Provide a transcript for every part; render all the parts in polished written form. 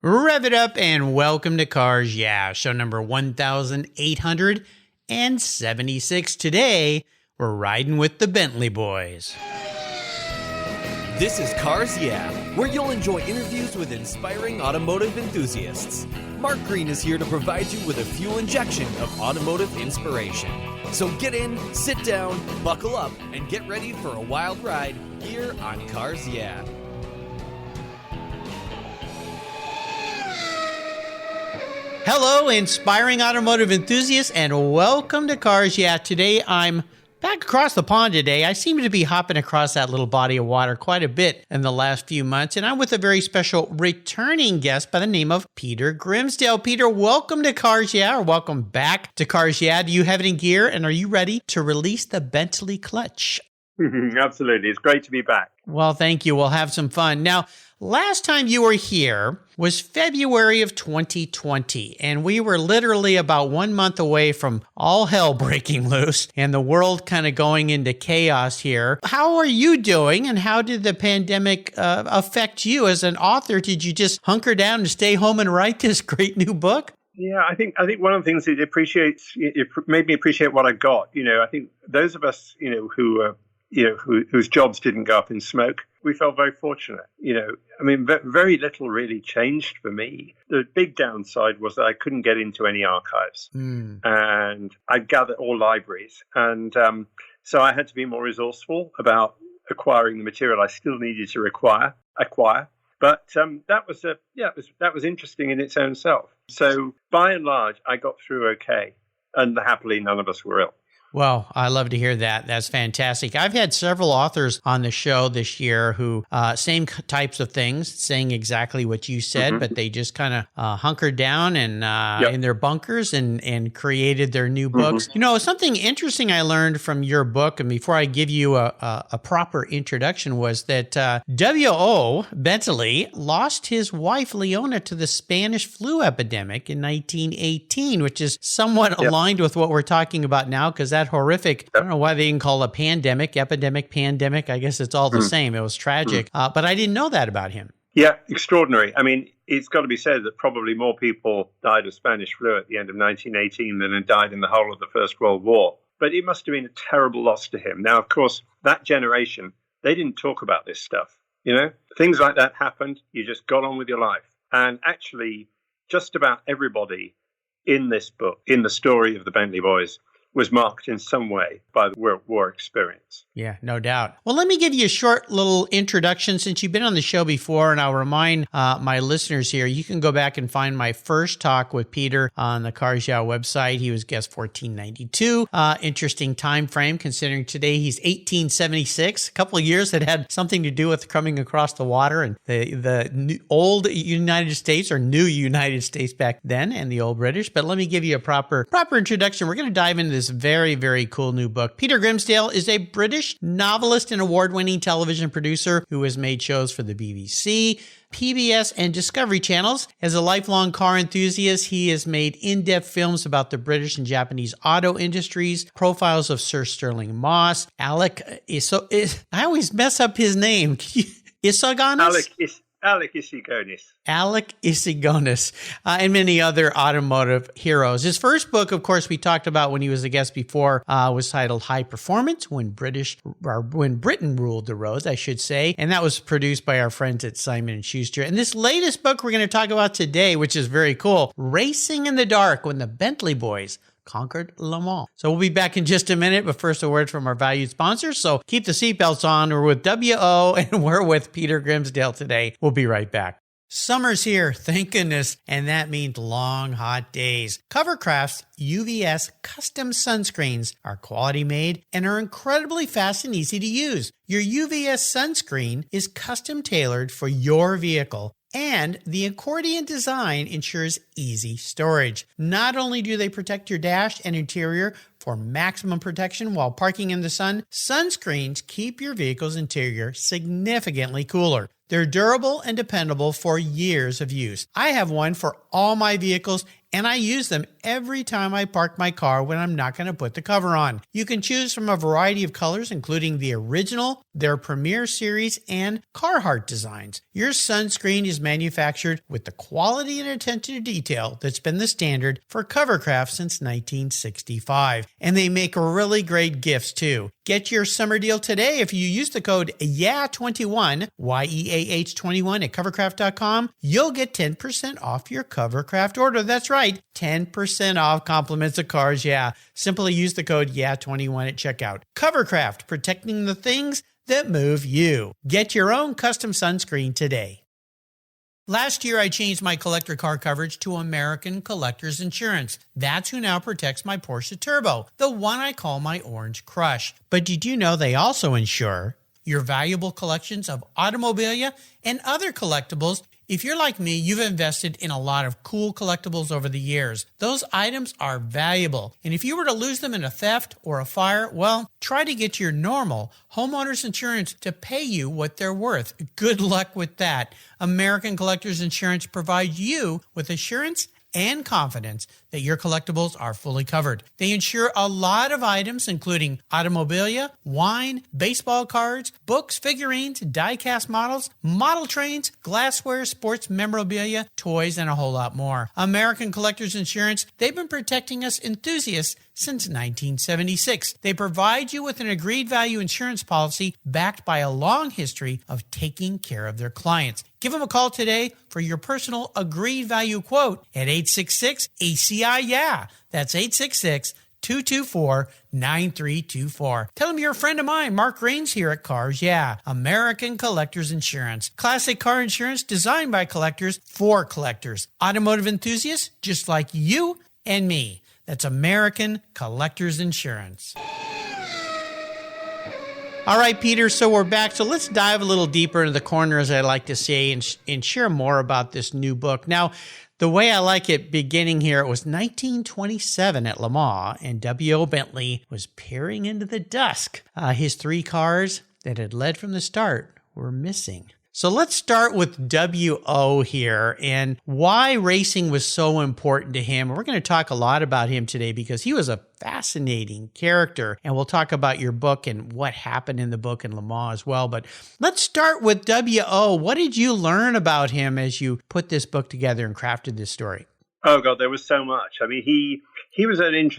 Rev it up and welcome to Cars Yeah, show number 1876. Today, we're riding with the Bentley boys. This is Cars Yeah, where you'll enjoy interviews with inspiring automotive enthusiasts. Mark Green is here to provide you with a fuel injection of automotive inspiration. So get in, sit down, buckle up, and get ready for a wild ride here on Cars Yeah. Hello, inspiring automotive enthusiasts, and welcome to Cars Yeah. Today, I'm back across the pond today. I seem to be hopping across that little body of water quite a bit in the last few months, and I'm with a very special returning guest by the name of Peter Grimsdale. Peter, welcome to Cars Yeah, or welcome back to Cars Yeah. Do you have it in gear, and are you ready to release the Bentley clutch? Absolutely. It's great to be back. Well, thank you. We'll have some fun. Now, last time you were here was February of 2020, and we were literally about 1 month away from all hell breaking loose and the world kind of going into chaos here. How are you doing, and how did the pandemic affect you as an author? Did you just hunker down and stay home and write this great new book? Yeah, I think one of the things it made me appreciate what I got. I think those of us, whose jobs didn't go up in smoke, we felt very fortunate. Very little really changed for me. The big downside was that I couldn't get into any archives, and I'd gather all libraries, and so I had to be more resourceful about acquiring the material I still needed to acquire. But that was interesting in its own self. So by and large, I got through okay, and happily, none of us were ill. Well, I love to hear that. That's fantastic. I've had several authors on the show this year who, same types of things, saying exactly what you said, but they just kind of hunkered down and in their bunkers and created their new books. Something interesting I learned from your book, and before I give you a proper introduction, was that W.O. Bentley lost his wife, Leona, to the Spanish flu epidemic in 1918, which is somewhat aligned with what we're talking about now, because that horrific, I don't know why they didn't call it epidemic, pandemic. I guess it's all the same. It was tragic. But I didn't know that about him. Yeah, extraordinary. I mean, it's got to be said that probably more people died of Spanish flu at the end of 1918 than had died in the whole of the First World War. But it must have been a terrible loss to him. Now, of course, that generation, they didn't talk about this stuff. Things like that happened. You just got on with your life. And actually, just about everybody in this book, in the story of the Bentley boys, was marked in some way by the World War experience. Yeah, no doubt. Well, let me give you a short little introduction since you've been on the show before, and I'll remind my listeners here, you can go back and find my first talk with Peter on the Cars Yeah website. He was guest 1492. Interesting time frame considering today he's 1876, a couple of years that had something to do with coming across the water and the old United States or new United States back then and the old British. But let me give you a proper introduction. We're going to dive into this very, very cool new book. Peter Grimsdale is a British novelist and award-winning television producer who has made shows for the BBC, PBS, and Discovery channels. As a lifelong car enthusiast, he has made in-depth films about the British and Japanese auto industries, profiles of Sir Sterling Moss, I always mess up his name. Isogonis? Alec Issigonis. Alec Issigonis, and many other automotive heroes. His first book, of course, we talked about when he was a guest before, was titled High Performance, When Britain Ruled the Roads, I should say. And that was produced by our friends at Simon & Schuster. And this latest book we're going to talk about today, which is very cool, Racing in the Dark, When the Bentley Boys Conquered Le Mans. So we'll be back in just a minute, but first a word from our valued sponsors. So keep the seatbelts on. We're with W.O. and we're with Peter Grimsdale today. We'll be right back. Summer's here, thank goodness, and that means long, hot days. Covercraft's UVS custom sunscreens are quality made and are incredibly fast and easy to use. Your UVS sunscreen is custom tailored for your vehicle, and the accordion design ensures easy storage. Not only do they protect your dash and interior for maximum protection while parking in the sun, sunscreens keep your vehicle's interior significantly cooler. They're durable and dependable for years of use. I have one for all my vehicles and I use them every time I park my car when I'm not going to put the cover on. You can choose from a variety of colors, including the original, their Premier Series, and Carhartt designs. Your sunscreen is manufactured with the quality and attention to detail that's been the standard for covercraft since 1965. And they make really great gifts too. Get your summer deal today if you use the code YEAH21, YEAH21 at covercraft.com. You'll get 10% off your covercraft order. That's right, 10% off compliments of cars. Yeah, simply use the code YEAH21 at checkout. Covercraft, protecting the things that move you. Get your own custom sunscreen today. Last year, I changed my collector car coverage to American Collectors Insurance. That's who now protects my Porsche Turbo, the one I call my Orange Crush. But did you know they also insure your valuable collections of automobilia and other collectibles? If you're like me, you've invested in a lot of cool collectibles over the years. Those items are valuable, and if you were to lose them in a theft or a fire, well, try to get your normal homeowner's insurance to pay you what they're worth. Good luck with that. American Collectors Insurance provides you with assurance and confidence that your collectibles are fully covered. They insure a lot of items, including automobilia, wine, baseball cards, books, figurines, die-cast models, model trains, glassware, sports memorabilia, toys, and a whole lot more. American Collectors Insurance, they've been protecting us enthusiasts since 1976. They provide you with an agreed value insurance policy backed by a long history of taking care of their clients. Give them a call today for your personal agreed value quote at 866-ACI-YEAH. That's 866-224-9324. Tell them you're a friend of mine, Mark Green's here at Cars Yeah, American Collectors Insurance. Classic car insurance designed by collectors for collectors. Automotive enthusiasts just like you and me. That's American Collectors Insurance. All right, Peter, so we're back. So let's dive a little deeper into the corner, as I like to say, and share more about this new book. Now, the way I like it beginning here, it was 1927 at Le Mans, and W.O. Bentley was peering into the dusk. His three cars that had led from the start were missing. So let's start with W.O. here and why racing was so important to him. We're going to talk a lot about him today because he was a fascinating character, and we'll talk about your book and what happened in the book in Le Mans as well. But let's start with W.O. What did you learn about him as you put this book together and crafted this story? Oh, God, there was so much. I mean, he was an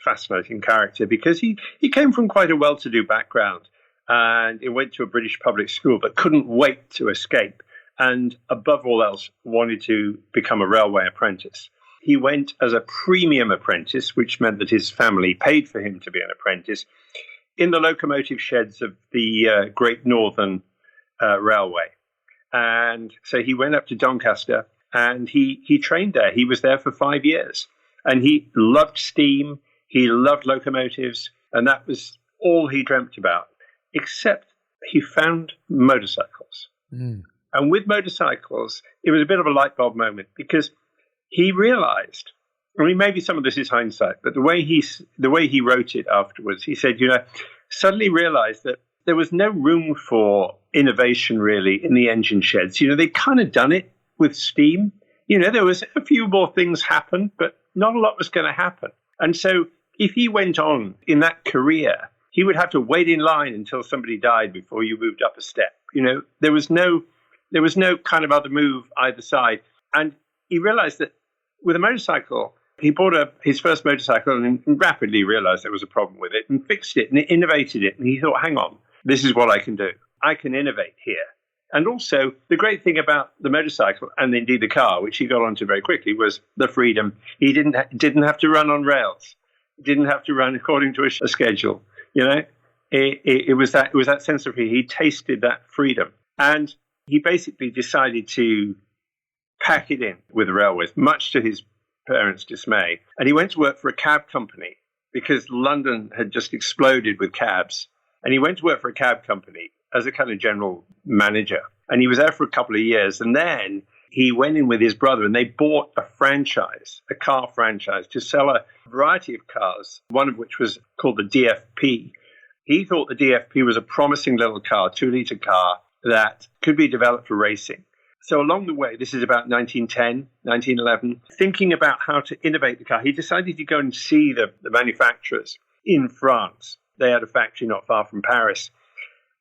fascinating character because he came from quite a well-to-do background. And he went to a British public school, but couldn't wait to escape. And above all else, wanted to become a railway apprentice. He went as a premium apprentice, which meant that his family paid for him to be an apprentice, in the locomotive sheds of the Great Northern Railway. And so he went up to Doncaster and he trained there. He was there for 5 years. And he loved steam. He loved locomotives. And that was all he dreamt about. Except he found motorcycles. Mm. And with motorcycles, it was a bit of a light bulb moment because he realized, I mean, maybe some of this is hindsight, but the way he wrote it afterwards, he said, suddenly realized that there was no room for innovation really in the engine sheds. They'd kind of done it with steam. There was a few more things happened, but not a lot was going to happen. And so if he went on in that career, he would have to wait in line until somebody died before you moved up a step. There was no kind of other move either side. And he realized that with a motorcycle, he bought his first motorcycle and rapidly realized there was a problem with it and fixed it and innovated it. And he thought, hang on, this is what I can do. I can innovate here. And also, the great thing about the motorcycle, and indeed the car, which he got onto very quickly, was the freedom. He didn't have to run on rails. He didn't have to run according to a schedule. It was that sense of freedom. He tasted that freedom. And he basically decided to pack it in with the railways, much to his parents' dismay. And he went to work for a cab company because London had just exploded with cabs. And he went to work for a cab company as a kind of general manager. And he was there for a couple of years. And then he went in with his brother and they bought a car franchise, to sell a variety of cars, one of which was called the DFP. He thought the DFP was a promising little car, 2-liter car that could be developed for racing. So along the way, this is about 1910, 1911, thinking about how to innovate the car, he decided to go and see the manufacturers in France. They had a factory not far from Paris.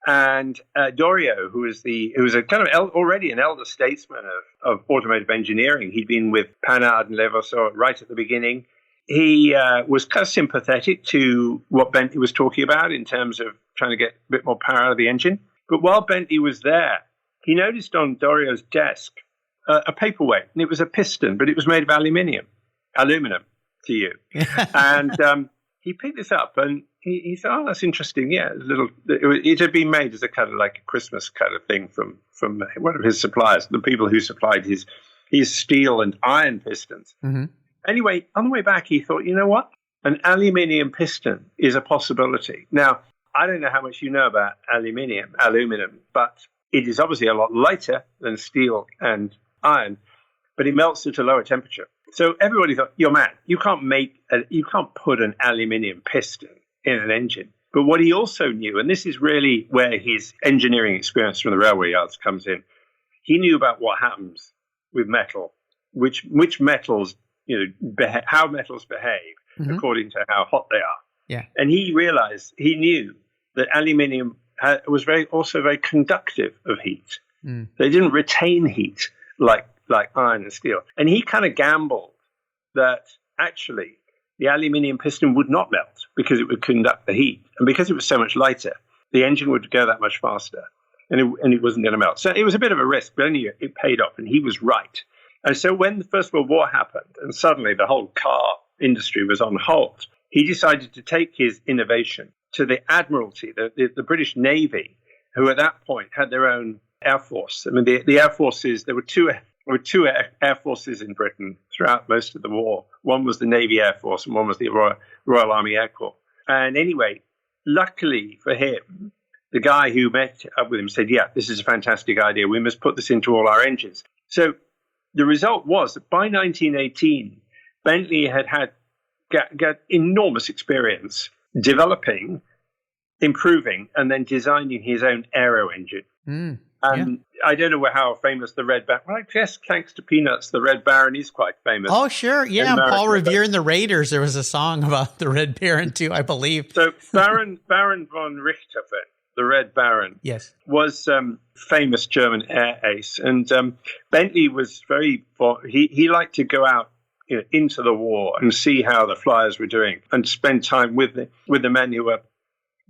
And Doriot, who was a kind of already an elder statesman of automotive engineering, he'd been with Panhard and Levasseur right at the beginning. He was kind of sympathetic to what Bentley was talking about in terms of trying to get a bit more power out of the engine. But while Bentley was there, he noticed on Doriot's desk a paperweight, and it was a piston, but it was made of aluminum to you. And he picked this up, and he said, "Oh, that's interesting. Yeah, it had been made as a kind of like a Christmas kind of thing from one of his suppliers, the people who supplied his steel and iron pistons." Mm-hmm. Anyway, on the way back, he thought, you know what? An aluminium piston is a possibility. Now, I don't know how much you know about aluminum, but it is obviously a lot lighter than steel and iron, but it melts at a lower temperature. So everybody thought, you're mad. You can't put an aluminium piston in an engine. But what he also knew, and this is really where his engineering experience from the railway yards comes in, he knew about what happens with metal, which metals, how metals behave mm-hmm. according to how hot they are. Yeah. And he knew that aluminium was also very conductive of heat. Mm. They didn't retain heat like iron and steel. And he kind of gambled that actually the aluminium piston would not melt because it would conduct the heat. And because it was so much lighter, the engine would go that much faster and it wasn't going to melt. So it was a bit of a risk, but anyway, it paid off and he was right. And so when the First World War happened and suddenly the whole car industry was on hold, he decided to take his innovation to the Admiralty, the British Navy, who at that point had their own air force. I mean, the air forces, there were two air forces in Britain throughout most of the war. One was the Navy Air Force and one was the Royal Army Air Corps. And anyway, luckily for him, the guy who met up with him said, yeah, this is a fantastic idea. We must put this into all our engines. So the result was that by 1918, Bentley had got enormous experience developing, improving, and then designing his own aero engine. And I don't know how famous the Red Baron. Well, I guess thanks to Peanuts, the Red Baron is quite famous. Oh, sure. Yeah, Paul Revere and the Raiders, there was a song about the Red Baron, too, I believe. So Baron von Richthofen, the Red Baron, yes, was famous German air ace. And Bentley was he liked to go out into the war and see how the flyers were doing and spend time with the men who were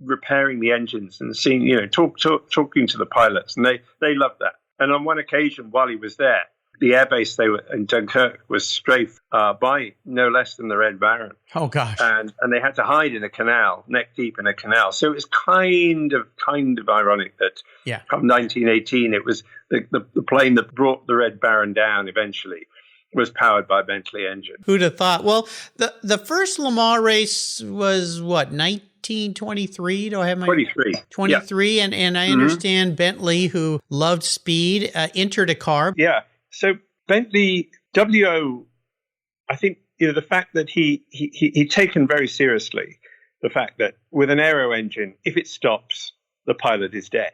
repairing the engines and seeing, talking to the pilots. And they loved that. And on one occasion while he was there, the airbase they were in Dunkirk was strafed by no less than the Red Baron. Oh, gosh. And they had to hide in a canal, neck deep in a canal. So it was kind of ironic that come 1918, it was the plane that brought the Red Baron down eventually was powered by Bentley engine. Who'd have thought? Well, the first Le Mans race was what, 1923? Do I have my 23? 23, yeah. and I understand Bentley, who loved speed, entered a car. Yeah. So Bentley, WO, I think the fact that he'd taken very seriously the fact that with an aero engine, if it stops, the pilot is dead.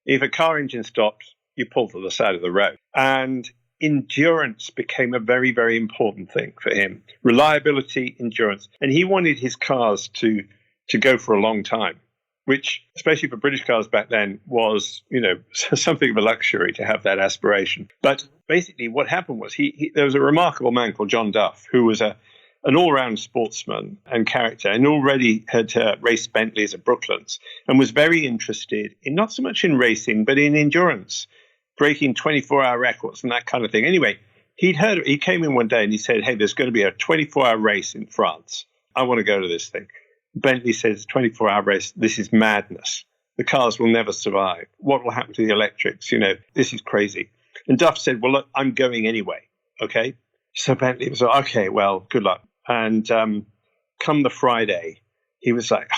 If a car engine stops, you pull to the side of the road. And endurance became a very, very important thing for him. Reliability, endurance. And he wanted his cars to go for a long time, which, especially for British cars back then, was, something of a luxury to have that aspiration. But basically what happened was there was a remarkable man called John Duff, who was an all-round sportsman and character, and already had raced Bentleys at Brooklands, and was very interested in not so much in racing, but in endurance, breaking 24-hour records and that kind of thing. Anyway, he came in one day and he said, hey, there's going to be a 24-hour race in France. I want to go to this thing. Bentley says, 24-hour race, this is madness. The cars will never survive. What will happen to the electrics? This is crazy. And Duff said, well, look, I'm going anyway. Okay. So Bentley was like, okay, well, good luck. And come the Friday, he was like,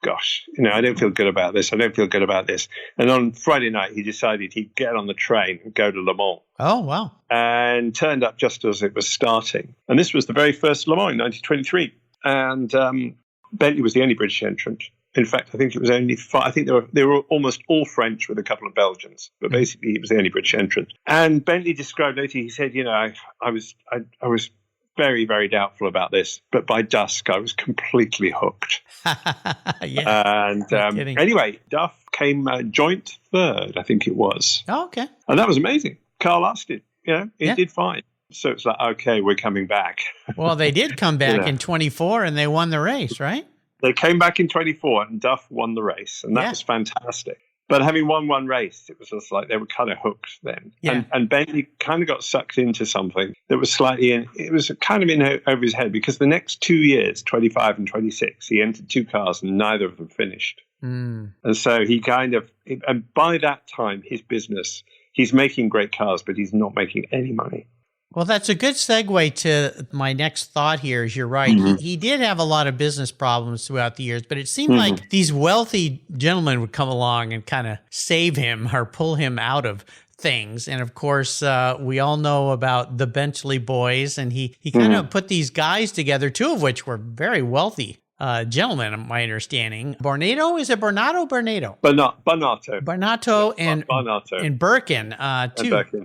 gosh, I don't feel good about this. I don't feel good about this. And on Friday night, he decided he'd get on the train and go to Le Mans. Oh, wow. And turned up just as it was starting. And this was the very first Le Mans in 1923. And Bentley was the only British entrant. In fact, I think it was only five. I think they were almost all French with a couple of Belgians, but basically he was the only British entrant. And Bentley described later, he said, I was very, very doubtful about this, but by dusk I was completely hooked. Yeah. And anyway, Duff came joint third, I think it was. Oh, okay. And that was amazing. Car lasted, it did fine. So it's like, okay, we're coming back. Well, they did come back in 24 and they won the race, right? They came back in 24 and Duff won the race, and that was fantastic. But having won one race, it was just like they were kind of hooked then. Yeah. And Bentley kind of got sucked into something that was slightly it was kind of in over his head, because the next 2 years, 25 and 26, he entered two cars and neither of them finished. And so he and by that time, his business, he's making great cars, but he's not making any money. Well, that's a good segue to my next thought here, is you're right. He did have a lot of business problems throughout the years, but it seemed like these wealthy gentlemen would come along and kind of save him or pull him out of things. And of course, we all know about the Bentley boys, and he kind of put these guys together, two of which were very wealthy gentlemen, my understanding. Barnato, is it Barnato? Barnato and Birkin,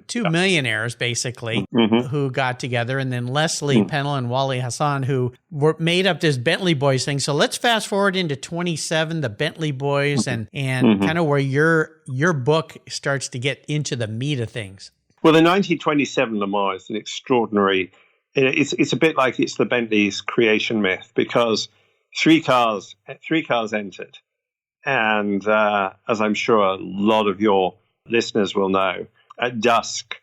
two millionaires basically, who got together, and then Leslie Pennell and Wally Hassan, who made up this Bentley Boys thing. So let's fast forward into 27, the Bentley Boys, and kind of where your book starts to get into the meat of things. Well, the 1927 Le Mans is an extraordinary. It's a bit like it's the Bentley's creation myth, because three cars entered. And as I'm sure a lot of your listeners will know, at dusk,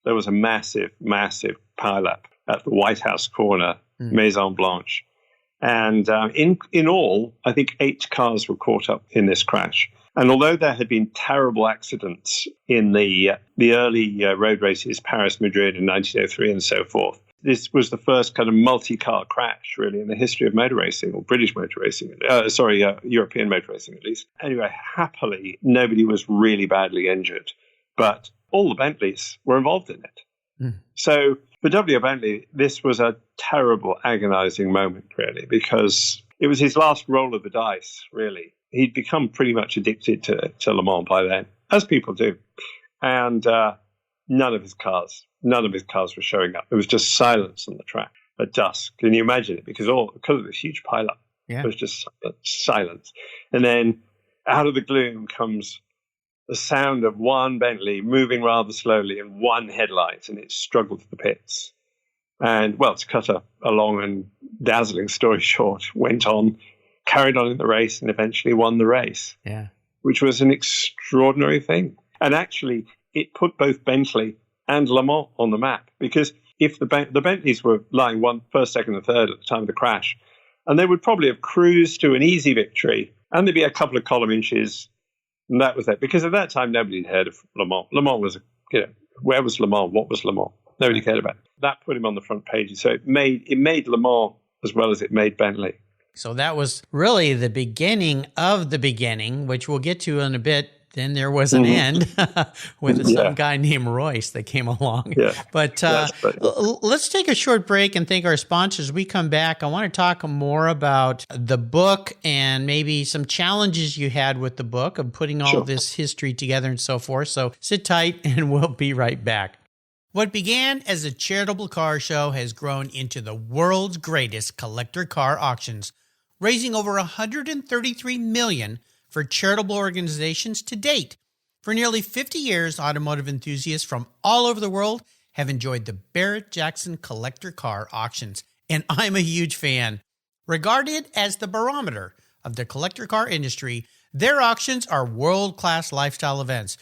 there was a massive, massive pileup at the White House corner, Maison Blanche. And in all, I think 8 cars were caught up in this crash. And although there had been terrible accidents in the early road races, Paris, Madrid in 1903 and so forth, this was the first kind of multi-car crash, really, in the history of motor racing, or British motor racing, European motor racing, at least. Anyway, happily, nobody was really badly injured, but all the Bentleys were involved in it. So for W. Bentley, this was a terrible, agonizing moment, really, because it was his last roll of the dice, really. He'd become pretty much addicted to Le Mans by then, as people do. And none of his cars were showing up. There was just silence on the track at dusk. Can you imagine it? Because of this huge pileup, there was just silence. And then out of the gloom comes the sound of one Bentley moving rather slowly and one headlight, and it struggled to the pits. And, well, to cut a long and dazzling story short, carried on in the race, and eventually won the race, which was an extraordinary thing. And actually, it put both Bentley and Le Mans on the map, because if the Bentleys were lying first, second, and third at the time of the crash, and they would probably have cruised to an easy victory, and there'd be a couple of column inches, and that was it. Because at that time, nobody had heard of Le Mans. Le Mans was, where was Le Mans? What was Le Mans? Nobody cared about it. That put him on the front page. So it made Le Mans as well as it made Bentley. So that was really the beginning of the beginning, which we'll get to in a bit. Then there was an end with some guy named Royce that came along. But let's take a short break and thank our sponsors. We come back. I want to talk more about the book and maybe some challenges you had with the book of putting all this history together and so forth. So sit tight and we'll be right back. What began as a charitable car show has grown into the world's greatest collector car auctions, raising over $133 million for charitable organizations to date. For nearly 50 years, automotive enthusiasts from all over the world have enjoyed the Barrett-Jackson collector car auctions, and I'm a huge fan. Regarded as the barometer of the collector car industry, their auctions are world-class lifestyle events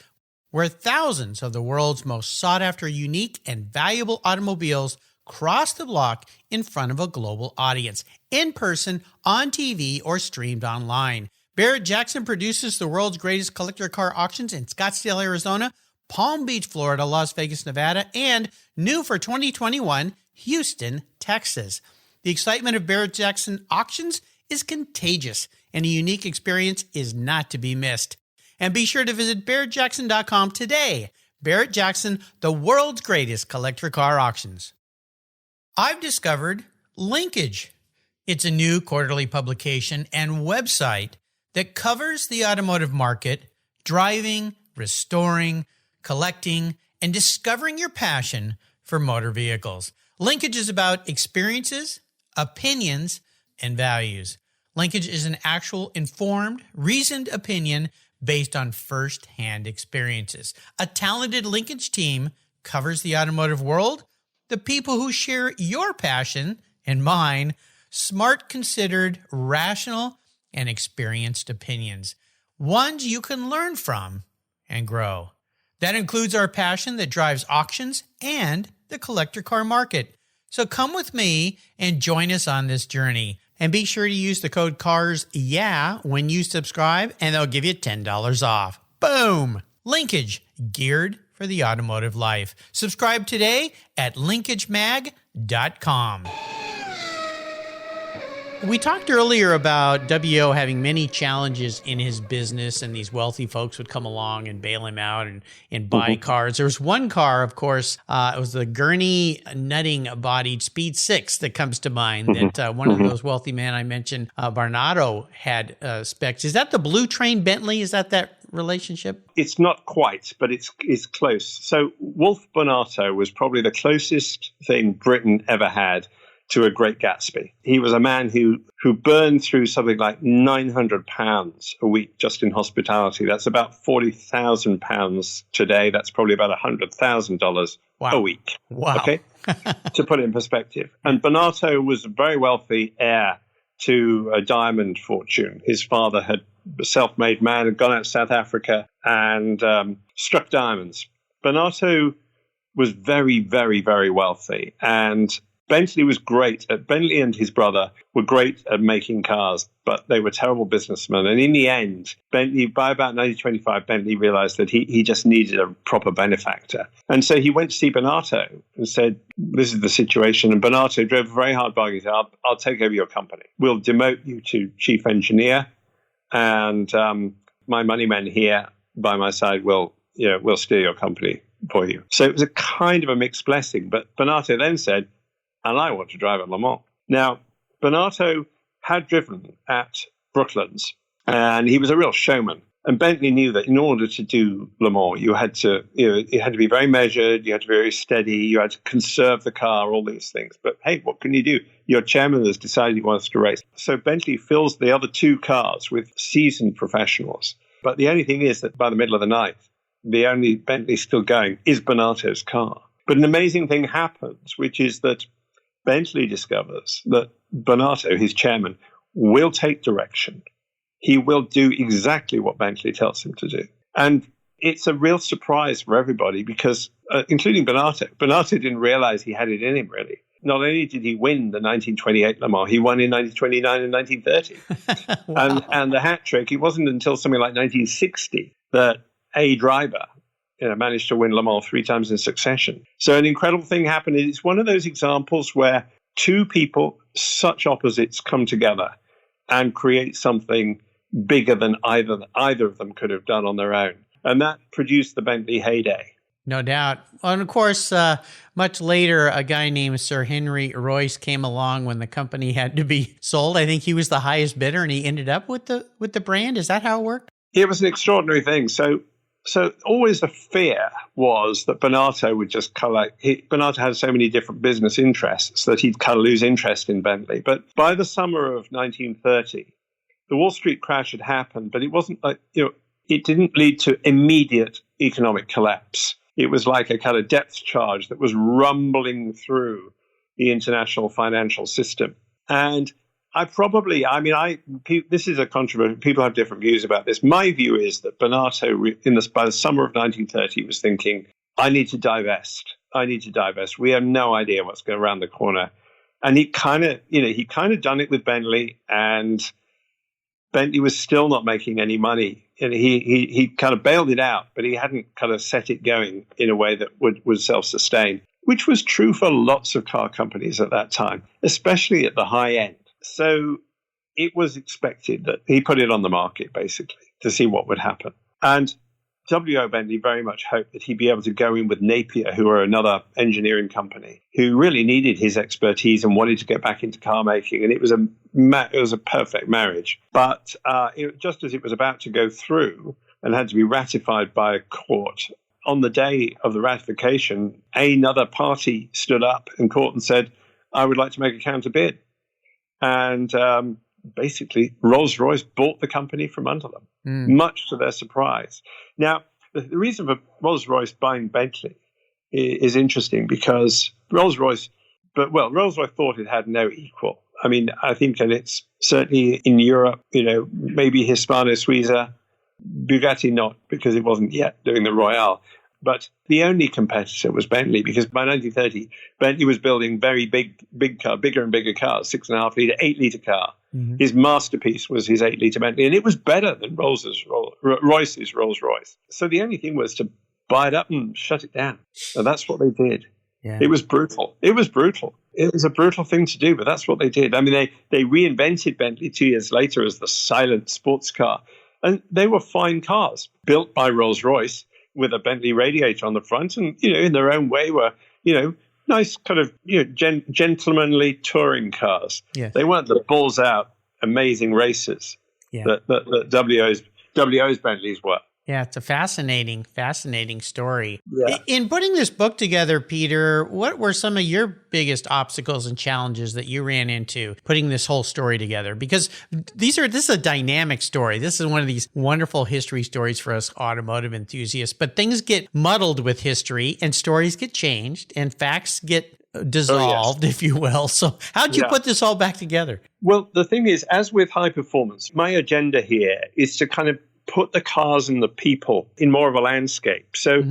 where thousands of the world's most sought-after, unique, and valuable automobiles cross the block in front of a global audience, in person, on TV, or streamed online. Barrett-Jackson produces the world's greatest collector car auctions in Scottsdale, Arizona, Palm Beach, Florida, Las Vegas, Nevada, and new for 2021, Houston, Texas. The excitement of Barrett-Jackson auctions is contagious, and a unique experience is not to be missed. And be sure to visit barrettjackson.com today. Barrett-Jackson, the world's greatest collector car auctions. I've discovered Linkage. It's a new quarterly publication and website that covers the automotive market, driving, restoring, collecting, and discovering your passion for motor vehicles. Linkage is about experiences, opinions, and values. Linkage is an actual informed, reasoned opinion based on first-hand experiences. A talented linkage team covers the automotive world, the people who share your passion and mine, smart, considered, rational, and experienced opinions, ones you can learn from and grow. That includes our passion that drives auctions and the collector car market. So come with me and join us on this journey. And be sure to use the code CARSYEAH when you subscribe, and they'll give you $10 off. Boom! Linkage, geared for the automotive life. Subscribe today at linkagemag.com. We talked earlier about W.O. having many challenges in his business, and these wealthy folks would come along and bail him out and buy cars. There was one car, of course, it was the Gurney nutting-bodied Speed 6 that comes to mind, that one of those wealthy men I mentioned, Barnado, had specs. Is that the Blue Train Bentley? Is that relationship? It's not quite, but it's close. So Wolf Barnato was probably the closest thing Britain ever had to a Great Gatsby. He was a man who burned through something like £900 a week just in hospitality. That's about £40,000 today. That's probably about $100,000 a week. Wow. Okay, to put it in perspective. And Barnato was a very wealthy heir to a diamond fortune. His father had a self-made man, had gone out to South Africa and struck diamonds. Barnato was very, very, very wealthy, and Bentley was great. Bentley and his brother were great at making cars, but they were terrible businessmen. And in the end, Bentley, by about 1925, Bentley realized that he just needed a proper benefactor. And so he went to see Barnato and said, this is the situation. And Barnato drove a very hard bargain. He said, I'll take over your company. We'll demote you to chief engineer. And my money men here by my side will steer your company for you. So it was a kind of a mixed blessing. But Barnato then said, and I want to drive at Le Mans. Now, Barnato had driven at Brooklands, and he was a real showman. And Bentley knew that in order to do Le Mans, you had to be very measured, you had to be very steady, you had to conserve the car, all these things. But hey, what can you do? Your chairman has decided he wants to race. So Bentley fills the other two cars with seasoned professionals. But the only thing is that by the middle of the night, the only Bentley still going is Barnato's car. But an amazing thing happens, which is that Bentley discovers that Barnato, his chairman, will take direction. He will do exactly what Bentley tells him to do. And it's a real surprise for everybody because, including Barnato, Barnato didn't realize he had it in him, really. Not only did he win the 1928 Le Mans, he won in 1929 and 1930. Wow. And the hat trick, it wasn't until something like 1960 that a driver managed to win Le Mans 3 times in succession. So an incredible thing happened. It's one of those examples where two people, such opposites, come together and create something bigger than either of them could have done on their own. And that produced the Bentley heyday. No doubt. And of course, much later, a guy named Sir Henry Royce came along when the company had to be sold. I think he was the highest bidder, and he ended up with the brand. Is that how it worked? It was an extraordinary thing. So always the fear was that Barnato would just Barnato had so many different business interests that he'd kind of lose interest in Bentley. But by the summer of 1930, the Wall Street crash had happened, but it wasn't like, it didn't lead to immediate economic collapse. It was like a kind of depth charge that was rumbling through the international financial system. And this is a controversy. People have different views about this. My view is that Barnato, by the summer of 1930, was thinking, I need to divest. We have no idea what's going around the corner. And he kind of done it with Bentley, and Bentley was still not making any money. And he kind of bailed it out, but he hadn't kind of set it going in a way that would self-sustain, which was true for lots of car companies at that time, especially at the high end. So it was expected that he put it on the market, basically, to see what would happen. And W.O. Bentley very much hoped that he'd be able to go in with Napier, who were another engineering company, who really needed his expertise and wanted to get back into car making. And it was a perfect marriage. But just as it was about to go through and had to be ratified by a court, on the day of the ratification, another party stood up in court and said, I would like to make a counter bid. And basically, Rolls-Royce bought the company from under them, much to their surprise. Now, the reason for Rolls-Royce buying Bentley is interesting because Rolls-Royce thought it had no equal. I mean, I think, and it's certainly in Europe, maybe Hispano-Suiza, Bugatti not, because it wasn't yet doing the Royale. But the only competitor was Bentley, because by 1930, Bentley was building very big car, bigger and bigger cars, 6.5 litre, 8 litre car. Mm-hmm. His masterpiece was his 8 litre Bentley, and it was better than Royce's Rolls-Royce. So the only thing was to buy it up and shut it down. And that's what they did. Yeah. It was brutal. It was a brutal thing to do, but that's what they did. I mean, they reinvented Bentley 2 years later as the silent sports car. And they were fine cars built by Rolls-Royce with a Bentley radiator on the front, and in their own way were nice kind of gentlemanly touring cars. Yes. They weren't the balls out amazing racers that WO's Bentleys were. Yeah, it's a fascinating story. Yeah. In putting this book together, Peter, what were some of your biggest obstacles and challenges that you ran into putting this whole story together? Because this is a dynamic story. This is one of these wonderful history stories for us automotive enthusiasts, but things get muddled with history and stories get changed and facts get dissolved, if you will. So how'd you put this all back together? Well, the thing is, as with high performance, my agenda here is to kind of put the cars and the people in more of a landscape. So,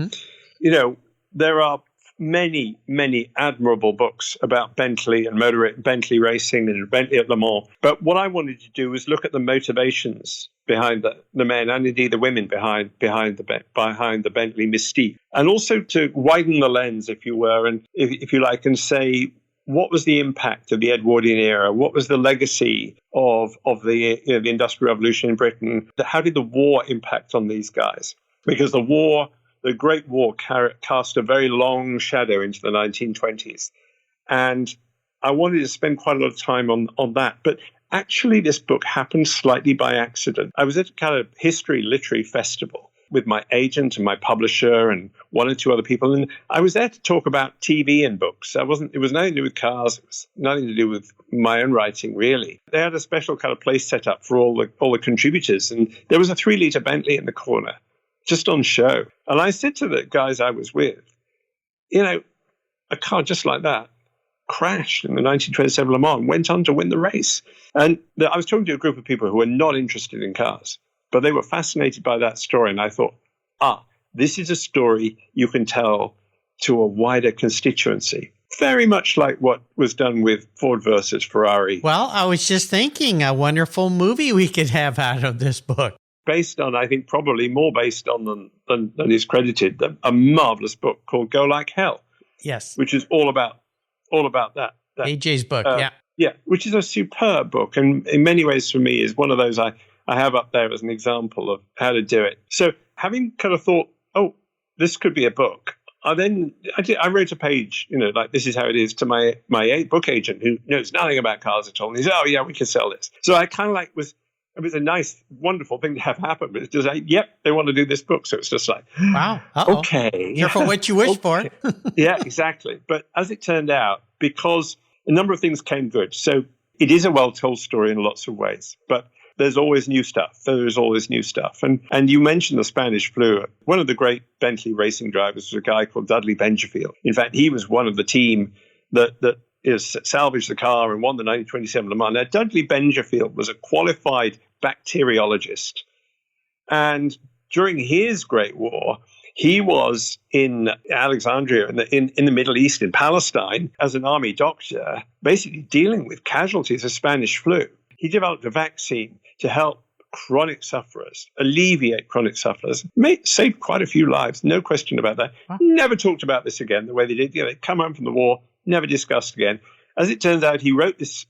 there are many, many admirable books about Bentley and Bentley racing and Bentley at Le Mans. But what I wanted to do was look at the motivations behind the men and indeed the women behind the Bentley mystique, and also to widen the lens, if you were, and if you like, and say, what was the impact of the Edwardian era? What was the legacy of the Industrial Revolution in Britain? How did the war impact on these guys? Because the Great War cast a very long shadow into the 1920s. And I wanted to spend quite a lot of time on that. But actually, this book happened slightly by accident. I was at a kind of history literary festival with my agent and my publisher and one or two other people. And I was there to talk about TV and books. It was nothing to do with cars. It was nothing to do with my own writing, really. They had a special kind of place set up for all the contributors. And there was a 3-litre Bentley in the corner, just on show. And I said to the guys I was with, a car just like that crashed in the 1927 Le Mans, went on to win the race. And I was talking to a group of people who were not interested in cars, but they were fascinated by that story. And I thought, this is a story you can tell to a wider constituency. Very much like what was done with Ford versus Ferrari. Well, I was just thinking a wonderful movie we could have out of this book. Based on, I think probably more based on than is credited, a marvelous book called Go Like Hell. Yes. Which is all about that. AJ's book, Yeah, which is a superb book. And in many ways for me is one of those I have up there as an example of how to do it. So having kind of thought, this could be a book, I wrote a page, like this is how it is to my book agent who knows nothing about cars at all. And he said, we can sell this. So I kind of it was a nice, wonderful thing to have happen. But it's just like, they want to do this book. So it's just like, wow, okay. Careful what you wish for. Yeah, exactly. But as it turned out, because a number of things came good. So it is a well-told story in lots of ways, but there's always new stuff. And you mentioned the Spanish flu. One of the great Bentley racing drivers was a guy called Dudley Benjafield. In fact, he was one of the team that salvaged the car and won the 1927 Le Mans. Now, Dudley Benjafield was a qualified bacteriologist. And during his Great War, he was in Alexandria, in the Middle East, in Palestine, as an army doctor, basically dealing with casualties of Spanish flu. He developed a vaccine to help chronic sufferers, alleviate chronic sufferers, saved quite a few lives, no question about that. Huh? Never talked about this again the way they did. They come home from the war, never discussed again. As it turns out, he wrote this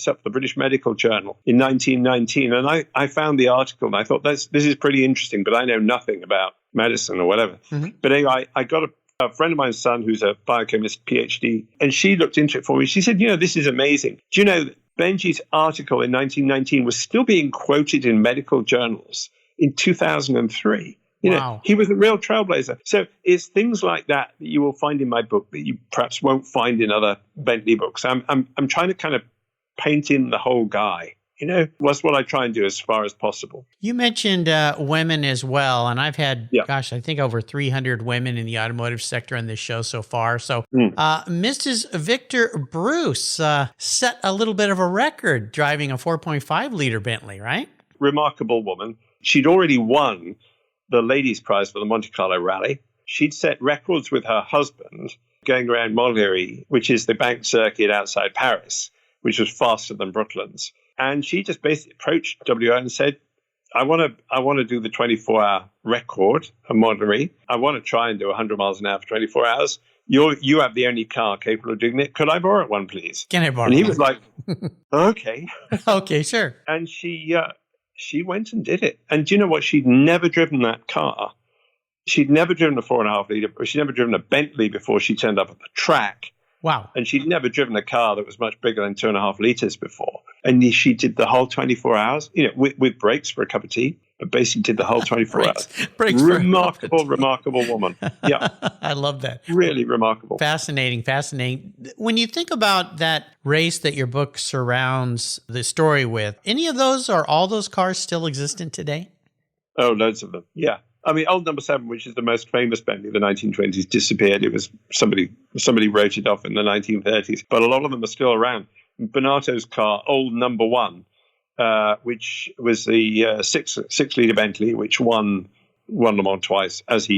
up for the British Medical Journal in 1919, and I found the article and I thought this is pretty interesting, but I know nothing about medicine or whatever. But anyway, I got a friend of mine's son who's a biochemist, PhD, and she looked into it for me. She said, this is amazing. Do you know that Benji's article in 1919 was still being quoted in medical journals in 2003? Wow. He was a real trailblazer. So it's things like that you will find in my book that you perhaps won't find in other Bentley books. I'm trying to kind of paint in the whole guy. That's what I try and do as far as possible. You mentioned women as well, and I've had, I think over 300 women in the automotive sector on this show so far. So Mrs. Victor Bruce set a little bit of a record driving a 4.5-liter Bentley, right? Remarkable woman. She'd already won the ladies' prize for the Monte Carlo Rally. She'd set records with her husband going around Montlhéry, which is the bank circuit outside Paris, which was faster than Brooklands. And she just basically approached WO and said, I want to do the 24-hour record of Montlhéry. I want to try and do 100 miles an hour for 24 hours. You have the only car capable of doing it. Could I borrow one, please? Can I borrow And he one? was like, okay. Okay, sure. And she went and did it. And do you know what? She'd never driven that car. She'd never driven a 4.5 liter. She'd never driven a Bentley before she turned up at the track. Wow. And she'd never driven a car that was much bigger than 2.5 liters before. And she did the whole 24 hours, with breaks for a cup of tea, but basically did the whole 24 hours. Breaks remarkable woman. Yeah. I love that. Really remarkable. Fascinating. When you think about that race that your book surrounds the story with, any of those or all those cars still existent today? Oh, loads of them. Yeah. I mean, old number 7, which is the most famous Bentley of the 1920s, disappeared. It was somebody wrote it off in the 1930s, but a lot of them are still around. Bonato's car, old number 1, which was the 6-liter Bentley, which won Le Mans twice, as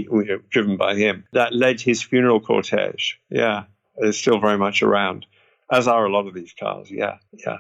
driven by him. That led his funeral cortege. Yeah, it's still very much around, as are a lot of these cars. Yeah,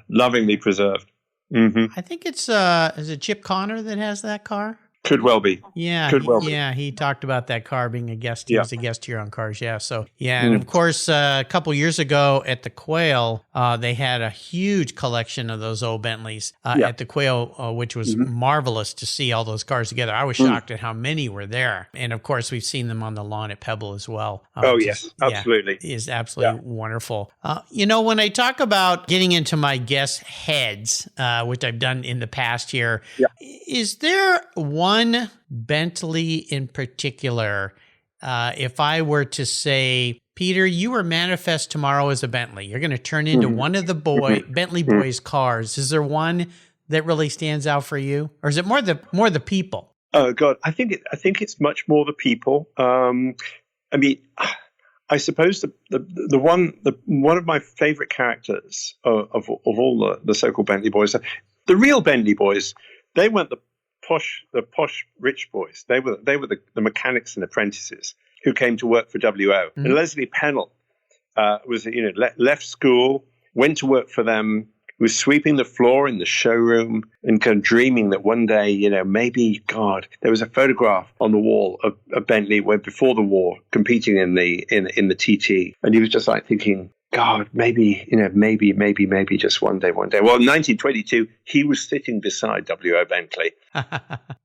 lovingly preserved. I think it's is it Chip Connor that has that car? Could well be. Yeah. Could well be. Yeah, he talked about that car being a guest. He was a guest here on Cars. Yeah. So, and of course, a couple years ago at the Quail, they had a huge collection of those old Bentleys at the Quail, which was marvelous to see all those cars together. I was shocked at how many were there. And of course, we've seen them on the lawn at Pebble as well. Yes, absolutely. Is absolutely wonderful. When I talk about getting into my guests' heads, which I've done in the past here, is there one Bentley in particular, if I were to say, Peter, you were manifest tomorrow as a Bentley. You're going to turn into one of the Bentley boys' cars. Is there one that really stands out for you, or is it more the people? Oh God, I think it's much more the people. I mean, I suppose the one of my favorite characters of all the so-called Bentley boys, the real Bentley boys, they weren't the posh rich boys. They were the mechanics and apprentices who came to work for WO. And Leslie Pennell was left school, went to work for them, was sweeping the floor in the showroom and kind of dreaming that one day, maybe, God, there was a photograph on the wall of Bentley before the war competing in the TT, and he was just like thinking, God, maybe just one day. Well, in 1922, he was sitting beside W.O. Bentley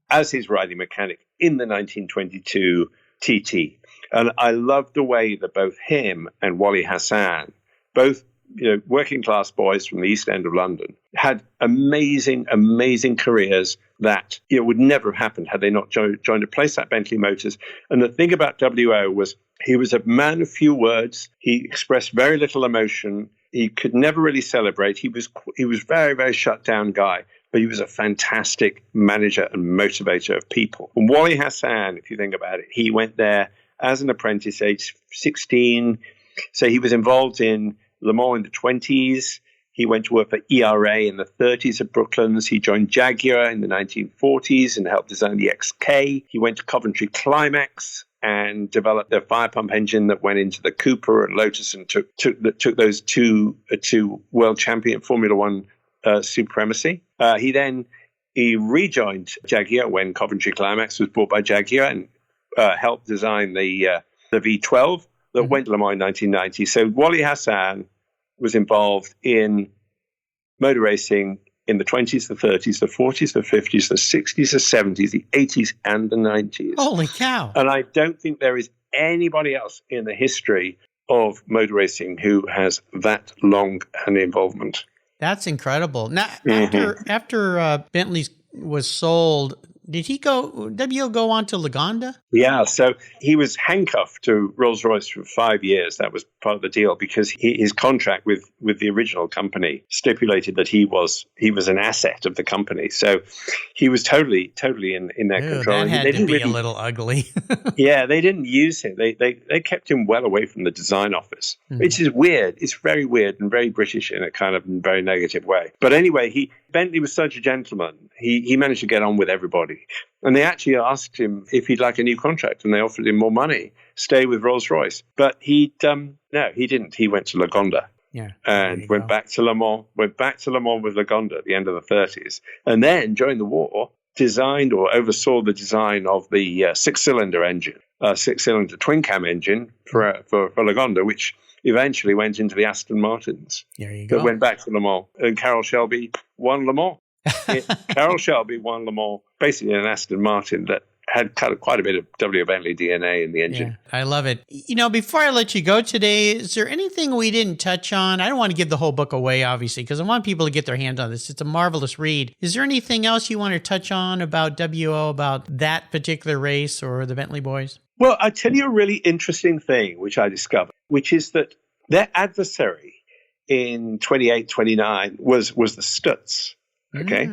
as his riding mechanic in the 1922 TT. And I love the way that both him and Wally Hassan, both working class boys from the East End of London, had amazing careers that would never have happened had they not joined a place like Bentley Motors. And the thing about W.O. was he was a man of few words. He expressed very little emotion. He could never really celebrate. He was very, very shut down guy, but he was a fantastic manager and motivator of people. And Wally Hassan, if you think about it, he went there as an apprentice, age 16. So he was involved in Le Mans in the 20s. He went to work for ERA in the 30s at Brooklands. He joined Jaguar in the 1940s and helped design the XK. He went to Coventry Climax and developed their fire pump engine that went into the Cooper and Lotus and took those two world champion Formula One supremacy. He rejoined Jaguar when Coventry Climax was bought by Jaguar and helped design the V12 that went to Le Mans in 1990. So Wally Hassan was involved in motor racing in the 20s, the 30s, the 40s, the 50s, the 60s, the 70s, the 80s, and the 90s. Holy cow. And I don't think there is anybody else in the history of motor racing who has that long an involvement. That's incredible. Now, after Bentley's was sold, did W.O. go on to Lagonda? Yeah, so he was handcuffed to Rolls-Royce for 5 years. That was part of the deal because his contract with the original company stipulated that he was an asset of the company. So he was totally in their control. That had to be a little ugly. Yeah, they didn't use him. They kept him well away from the design office, which is weird. It's very weird and very British in a kind of very negative way. But anyway, Bentley was such a gentleman. He managed to get on with everybody. And they actually asked him if he'd like a new contract, and they offered him more money, stay with Rolls-Royce. But no, he didn't. He went to Lagonda. Yeah, and went back to Le Mans with Lagonda at the end of the 30s. And then during the war, designed or oversaw the design of the six-cylinder engine, six-cylinder twin-cam engine for Lagonda, which eventually went into the Aston Martins. There you go. That went back to Le Mans. And Carroll Shelby won Le Mans. Carroll Shelby won Le Mans, basically an Aston Martin that had kind of quite a bit of W. Bentley DNA in the engine. Yeah, I love it. Before I let you go today, is there anything we didn't touch on? I don't want to give the whole book away, obviously, because I want people to get their hands on this. It's a marvelous read. Is there anything else you want to touch on about W.O., about that particular race or the Bentley boys? Well, I'll tell you a really interesting thing, which I discovered, which is that their adversary in 28, 29 was the Stutz. Okay.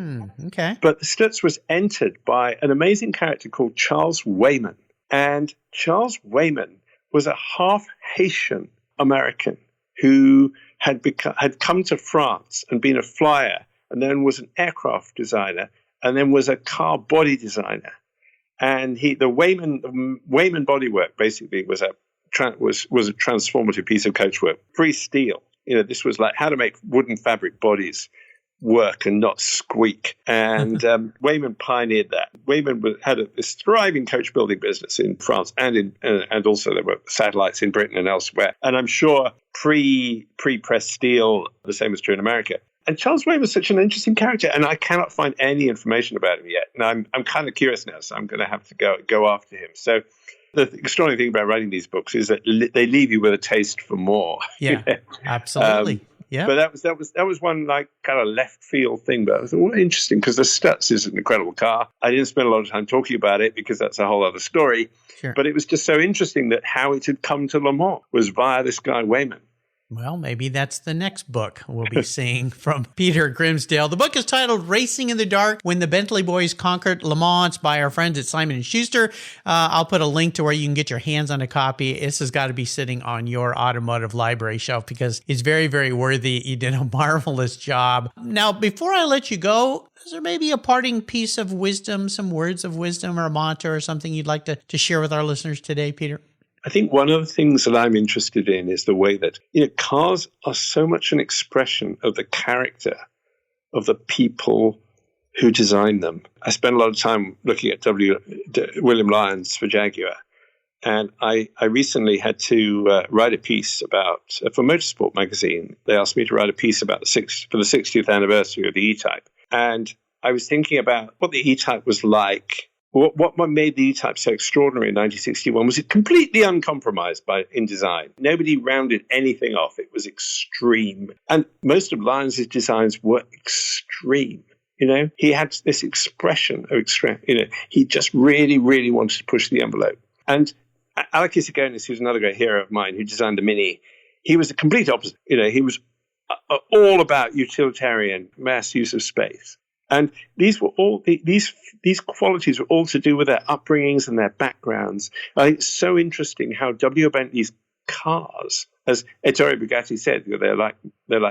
Okay. But the Stutz was entered by an amazing character called Charles Wayman. And Charles Wayman was a half Haitian American who had come to France and been a flyer, and then was an aircraft designer, and then was a car body designer. And the Wayman bodywork basically was a transformative piece of coachwork, free steel. This was like how to make wooden fabric bodies work and not squeak. And Wayman pioneered that. Wayman had this thriving coach building business in France, and also there were satellites in Britain and elsewhere. And I'm sure pre-pressed steel, the same is true in America. And Charles Wayman was such an interesting character, and I cannot find any information about him yet. And I'm kind of curious now, so I'm going to have to go after him. So the extraordinary thing about writing these books is that they leave you with a taste for more. Yeah, absolutely. Yeah. But that was one like kind of left field thing. But I thought, well, interesting, because the Stutz is an incredible car. I didn't spend a lot of time talking about it because that's a whole other story. Sure. But it was just so interesting that how it had come to Le Mans was via this guy Wayman. Well, maybe that's the next book we'll be seeing from Peter Grimsdale. The book is titled Racing in the Dark, When the Bentley Boys Conquered Le Mans, by our friends at Simon & Schuster. I'll put a link to where you can get your hands on a copy. This has got to be sitting on your automotive library shelf because it's very, very worthy. You did a marvelous job. Now, before I let you go, is there maybe a parting piece of wisdom, some words of wisdom or a mantra or something you'd like to share with our listeners today, Peter? I think one of the things that I'm interested in is the way that cars are so much an expression of the character of the people who design them. I spent a lot of time looking at William Lyons for Jaguar, and I recently had to write a piece about for Motorsport magazine. They asked me to write a piece about the 60th anniversary of the E-Type, and I was thinking about what the E-Type was like. What made the E-Type so extraordinary in 1961 was it completely uncompromised in design. Nobody rounded anything off. It was extreme. And most of Lyons' designs were extreme. He had this expression of extreme. He just really, really wanted to push the envelope. And Alec Isagonis, who's another great hero of mine, who designed the Mini, he was the complete opposite. He was all about utilitarian mass use of space. And these were all these qualities were all to do with their upbringings and their backgrounds. I think it's so interesting how W. Bentley's cars, as Ettore Bugatti said, they're like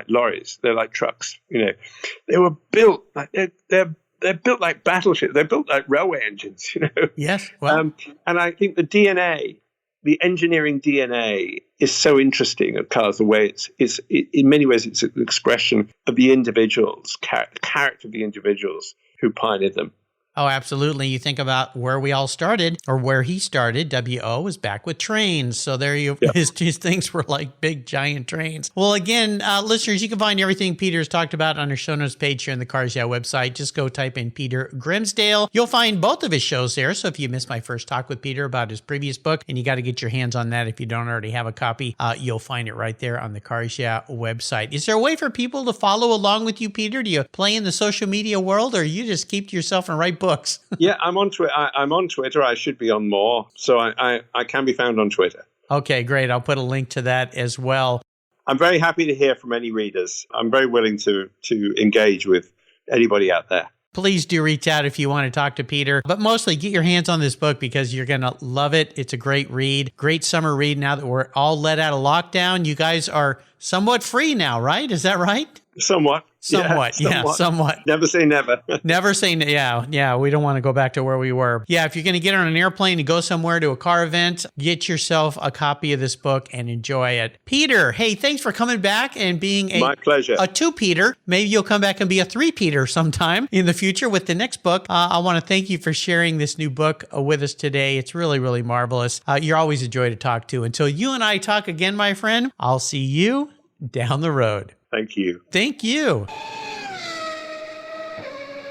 lorries, they're like trucks. They were built like they're built like battleships, they're built like railway engines. Yes. Well. And I think the DNA, the engineering DNA, is so interesting of cars. The way it's in many ways it's an expression of the individuals, character of the individuals who pioneered them. Oh, absolutely. You think about where we all started, or where he started. W.O. was back with trains. So there you, Yep. his things were like big, giant trains. Well, again, listeners, you can find everything Peter's talked about on our show notes page here on the Cars Yeah website. Just go type in Peter Grimsdale. You'll find both of his shows there. So if you missed my first talk with Peter about his previous book, and you got to get your hands on that if you don't already have a copy, you'll find it right there on the Cars Yeah website. Is there a way for people to follow along with you, Peter? Do you play in the social media world, or you just keep to yourself and write books? Yeah, I'm on Twitter. I'm on Twitter. I should be on more. So I can be found on Twitter. Okay, great. I'll put a link to that as well. I'm very happy to hear from any readers. I'm very willing to engage with anybody out there. Please do reach out if you want to talk to Peter, but mostly get your hands on this book because you're going to love it. It's a great read, great summer read. Now that we're all let out of lockdown, you guys are somewhat free now, right? Is that right? Somewhat. Somewhat. Never say never. Never say, yeah. We don't want to go back to where we were. Yeah, if you're going to get on an airplane and go somewhere to a car event, get yourself a copy of this book and enjoy it. Peter, hey, thanks for coming back and being My pleasure. A two-Peter. Maybe you'll come back and be a three-Peter sometime in the future with the next book. I want to thank you for sharing this new book with us today. It's really, really marvelous. You're always a joy to talk to. Until you and I talk again, my friend, I'll see you down the road. Thank you. Thank you.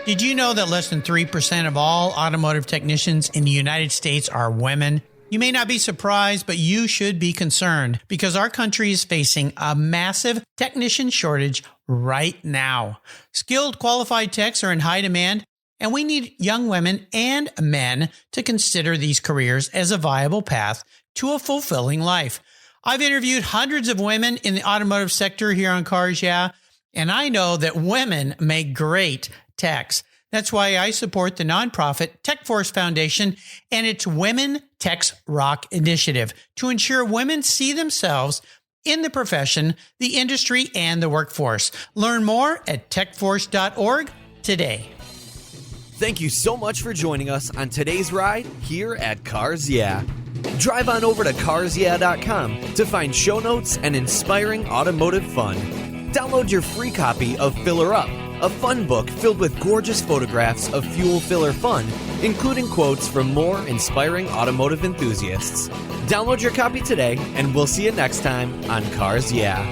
Did you know that less than 3% of all automotive technicians in the United States are women? You may not be surprised, but you should be concerned because our country is facing a massive technician shortage right now. Skilled, qualified techs are in high demand, and we need young women and men to consider these careers as a viable path to a fulfilling life. I've interviewed hundreds of women in the automotive sector here on Cars Yeah, and I know that women make great techs. That's why I support the nonprofit Tech Force Foundation and its Women Techs Rock initiative to ensure women see themselves in the profession, the industry, and the workforce. Learn more at techforce.org today. Thank you so much for joining us on today's ride here at Cars Yeah. Drive on over to carsyeah.com to find show notes and inspiring automotive fun. Download your free copy of Filler Up, a fun book filled with gorgeous photographs of fuel filler fun, including quotes from more inspiring automotive enthusiasts. Download your copy today, and we'll see you next time on Cars Yeah.